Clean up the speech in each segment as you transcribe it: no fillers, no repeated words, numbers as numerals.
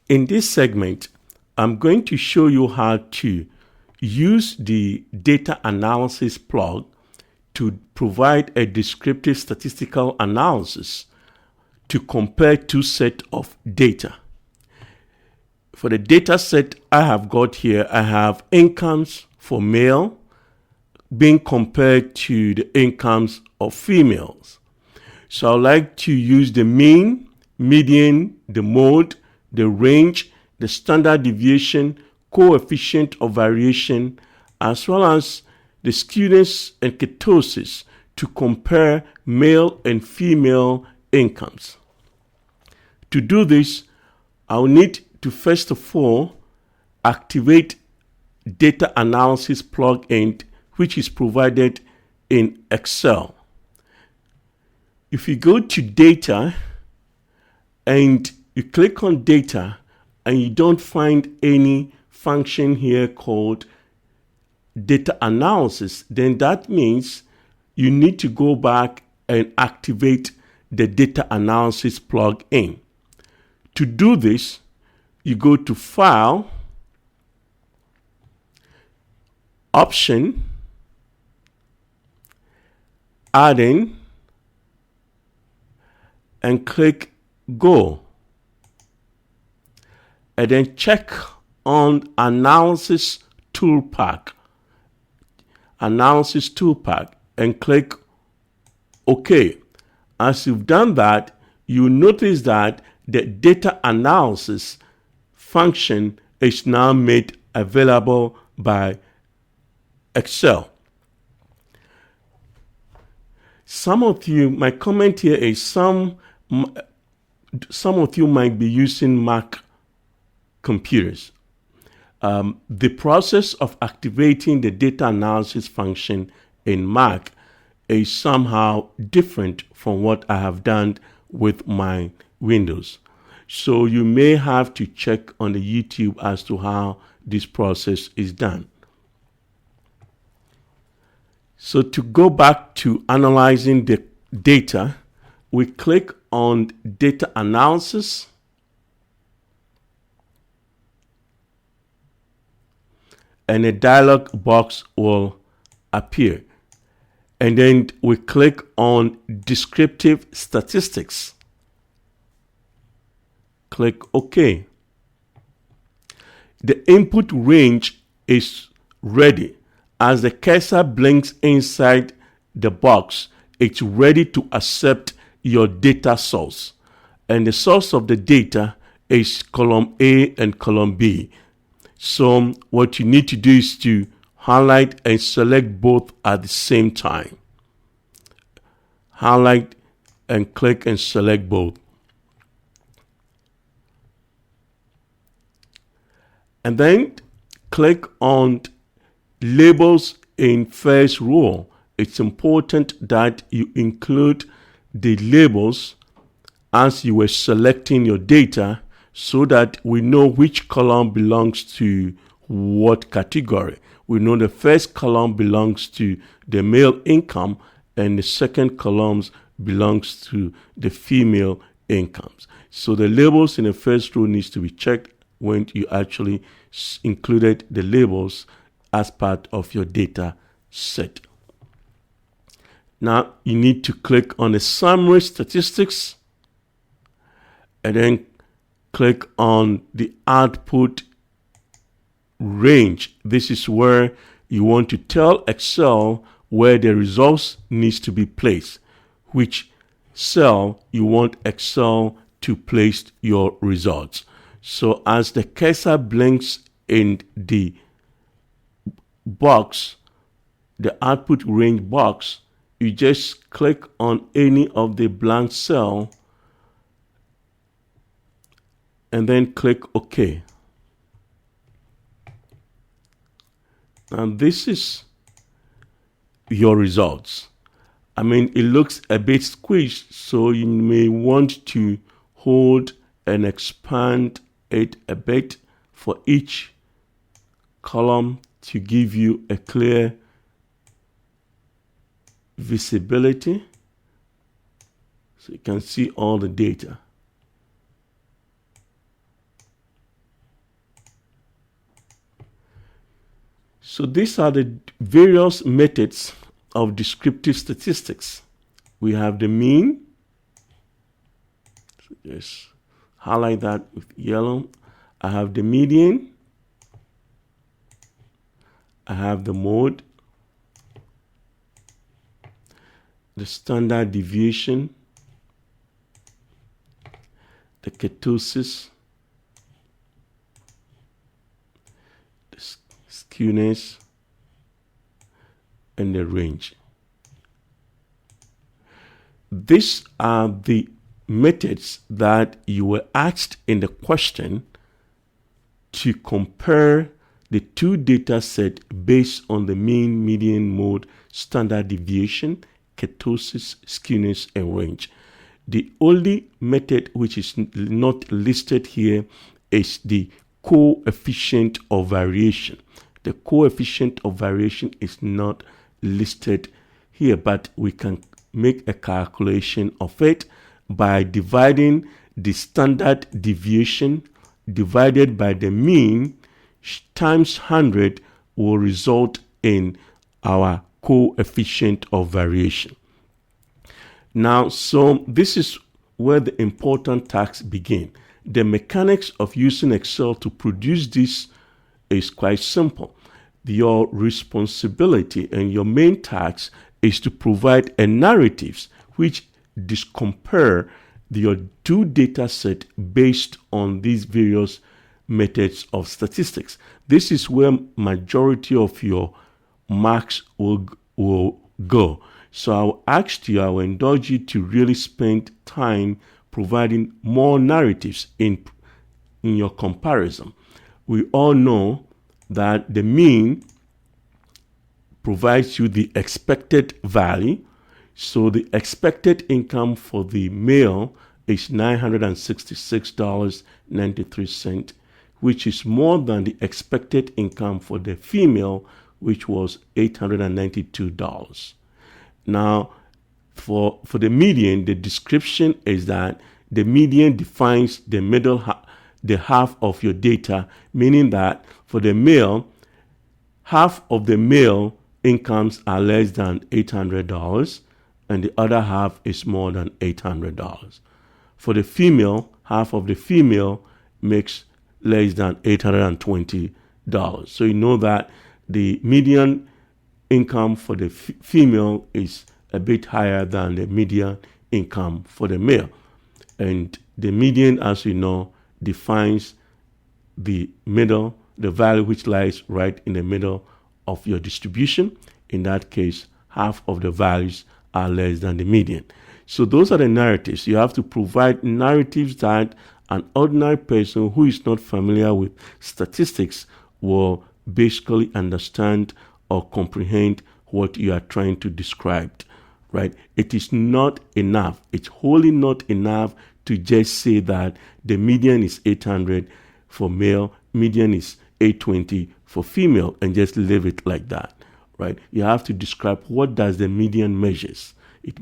In this segment, I'm going to show you how to use the data analysis plug to provide a descriptive statistical analysis to compare two sets of data. For the data set I have got here, I have incomes for male being compared to the incomes of females. So I'd like to use the mean, median, the mode, the range, the standard deviation, coefficient of variation, as well as the skewness and ketosis to compare male and female incomes. To do this, I'll need to first of all activate data analysis plugin, which is provided in Excel. If you go to data and you click on data and you don't find any function here called data analysis, then that means you need to go back and activate the data analysis plugin. To do this, you go to File, Option, Add-in, and click Go. And then check on Analysis Toolpack. Analysis Toolpack and click OK. As you've done that, you notice that the data analysis function is now made available by Excel. Some of you, my comment here is some of you might be using Mac computers. The process of activating the data analysis function in Mac is somehow different from what I have done with my Windows. So you may have to check on the YouTube as to how this process is done. So to go back to analyzing the data, we click on Data Analysis, and a dialog box will appear. And then we click on Descriptive Statistics. Click OK. The input range is ready. As the cursor blinks inside the box, it's ready to accept your data source. And the source of the data is column A and column B. So what you need to do is to highlight and select both at the same time. Highlight and click and select both. And then click on Labels in first row. It's important that you include the labels as you were selecting your data so that we know which column belongs to what category. We know the first column belongs to the male income and the second column belongs to the female incomes. So the labels in the first row needs to be checked when you actually included the labels as part of your data set. Now you need to click on the Summary Statistics and then click on the Output Range. This is where you want to tell Excel where the results needs to be placed, which cell you want Excel to place your results. So as the cursor blinks in the box, the output range box, you just click on any of the blank cell and then click OK. And this is your results. I mean, it looks a bit squished, so you may want to hold and expand it a bit for each column to give you a clear visibility so you can see all the data. So these are the various methods of descriptive statistics. We have the mean. So just highlight that with yellow. I have the median. I have the mode, the standard deviation, the ketosis, the skewness, and the range. These are the methods that you were asked in the question to compare the two data sets based on the mean, median, mode, standard deviation, ketosis, skewness, and range. The only method which is not listed here is the coefficient of variation. The coefficient of variation is not listed here, but we can make a calculation of it by dividing the standard deviation divided by the mean times 100 will result in our coefficient of variation. Now, so this is where the important tasks begin. The mechanics of using Excel to produce this is quite simple. Your responsibility and your main task is to provide a narratives which compare your two data set based on these various methods of statistics. This is where majority of your marks will go. So I will indulge you to really spend time providing more narratives in your comparison. We all know that the mean provides you the expected value. So the expected income for the male is $966.93, which is more than the expected income for the female, which was $892. Now, for the median, the description is that the median defines the middle the half of your data, meaning that for the male, half of the male incomes are less than $800 and the other half is more than $800. For the female, half of the female makes less than $820. So you know that the median income for the female is a bit higher than the median income for the male. And the median, as you know, defines the middle, the value which lies right in the middle of your distribution. In that case, half of the values are less than the median. So those are the narratives. You have to provide narratives that an ordinary person who is not familiar with statistics will basically understand or comprehend what you are trying to describe, right? It is not enough. It's wholly not enough to just say that the median is 800 for male, median is 820 for female, and just leave it like that, right? You have to describe what does the median measures. It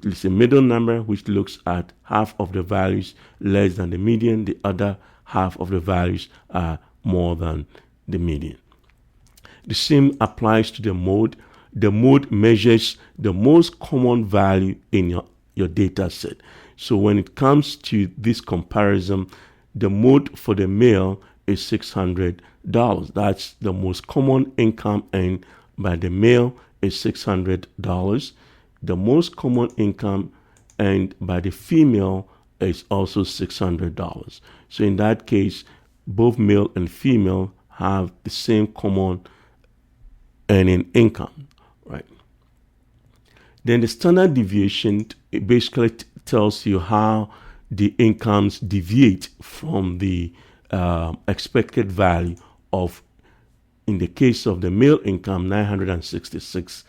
is a middle number which looks at half of the values less than the median, the other half of the values are more than the median. The same applies to the mode. The mode measures the most common value in your data set. So when it comes to this comparison, the mode for the male is $600. That's the most common income earned by the male is $600. The most common income earned by the female is also $600. So in that case, both male and female have the same common earning income, right? Then the standard deviation, it basically tells you how the incomes deviate from the expected value of, in the case of the male income, $966.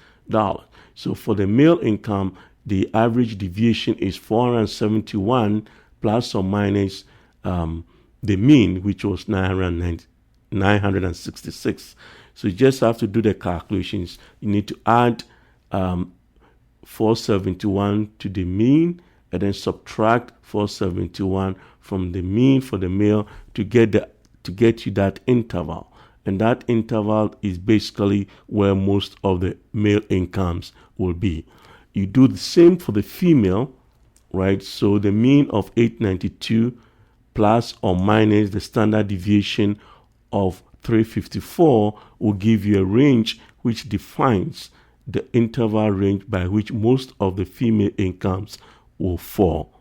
So for the male income, the average deviation is 471 plus or minus the mean, which was 966. So you just have to do the calculations. You need to add 471 to the mean and then subtract 471 from the mean for the male to get you that interval. and that interval is basically where most of the male incomes will be. You do the same for the female, right? So the mean of 892 plus or minus the standard deviation of 354 will give you a range which defines the interval range by which most of the female incomes will fall.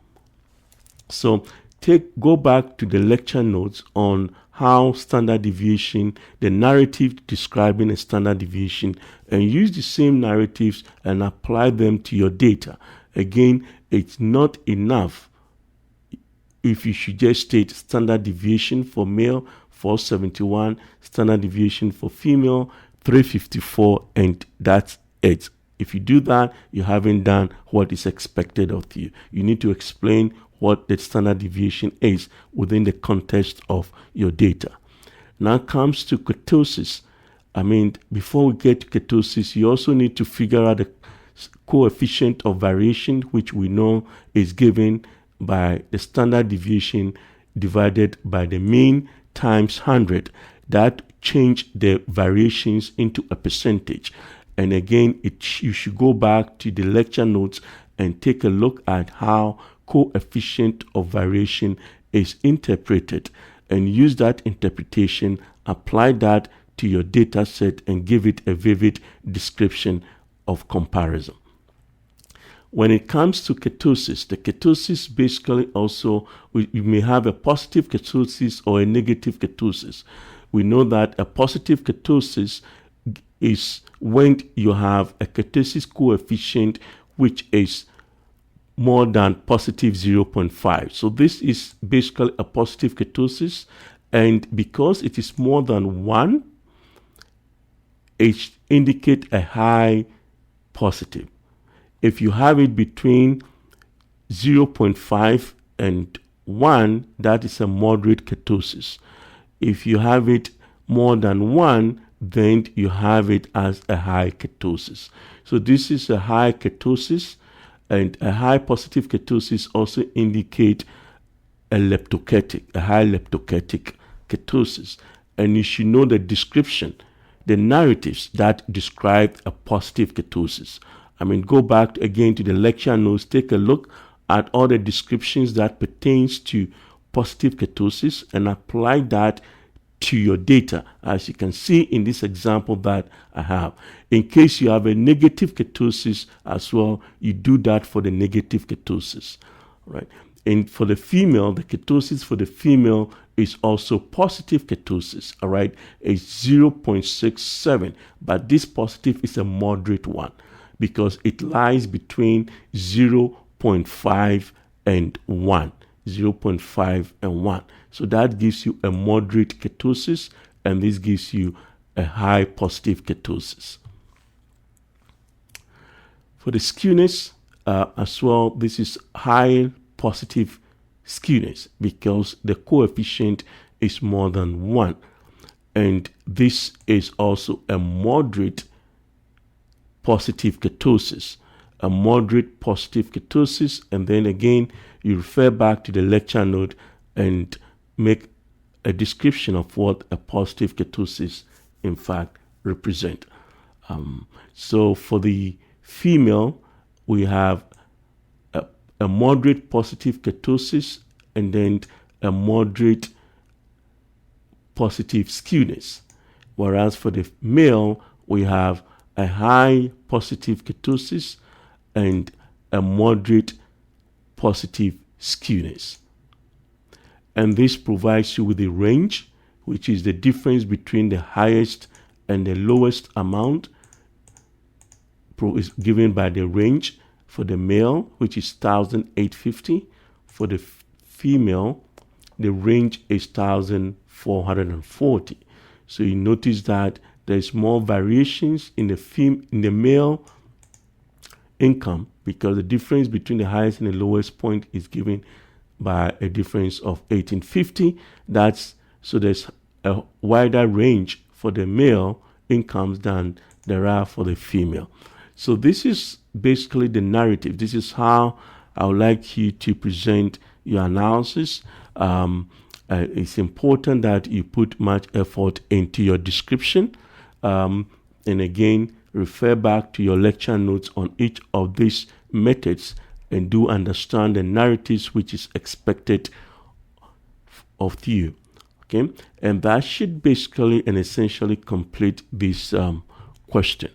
So go back to the lecture notes on how standard deviation, the narrative describing a standard deviation, and use the same narratives and apply them to your data. Again, it's not enough if you should just state standard deviation for male 471, standard deviation for female 354, and that's it. If you do that, you haven't done what is expected of you. You need to explain what the standard deviation is within the context of your data. Now comes to ketosis. Before we get to ketosis, you also need to figure out the coefficient of variation, which we know is given by the standard deviation divided by the mean times 100. That change the variations into a percentage. And again, you should go back to the lecture notes and take a look at how coefficient of variation is interpreted, and use that interpretation, apply that to your data set, and give it a vivid description of comparison. When it comes to ketosis, the ketosis basically also, you may have a positive ketosis or a negative ketosis. We know that a positive ketosis is when you have a ketosis coefficient which is more than positive 0.5. So this is basically a positive ketosis, and because it is more than 1, it indicates a high positive. If you have it between 0.5 and 1, that is a moderate ketosis. If you have it more than 1, then you have it as a high ketosis. So this is a high ketosis, and a high positive ketosis also indicate a high leptoketic ketosis. And you should know the description, the narratives that describe a positive ketosis. Go back again to the lecture notes, take a look at all the descriptions that pertains to positive ketosis and apply that to your data, as you can see in this example that I have. In case you have a negative ketosis as well, you do that for the negative ketosis, right? And for the female, the ketosis for the female is also positive ketosis, all right? It's 0.67, but this positive is a moderate one because it lies between 0.5 and 1. 0.5 and 1. So that gives you a moderate ketosis, and this gives you a high positive ketosis. For the skewness as well, this is high positive skewness because the coefficient is more than 1. And this is also a moderate positive ketosis. A moderate positive ketosis, and then again you refer back to the lecture note and make a description of what a positive ketosis in fact represent. So for the female, we have a moderate positive ketosis and then a moderate positive skewness, whereas for the male we have a high positive ketosis and a moderate positive skewness. And this provides you with a range, which is the difference between the highest and the lowest amount is given by the range for the male, which is 1,850. For the female, the range is 1,440. So you notice that there's more variations in the male income because the difference between the highest and the lowest point is given by a difference of 1,850. So there's a wider range for the male incomes than there are for the female. So this is basically the narrative. This is how I would like you to present your analysis. It's important that you put much effort into your description. And again, refer back to your lecture notes on each of these methods and do understand the narratives which is expected of you. Okay, and that should basically and essentially complete this question.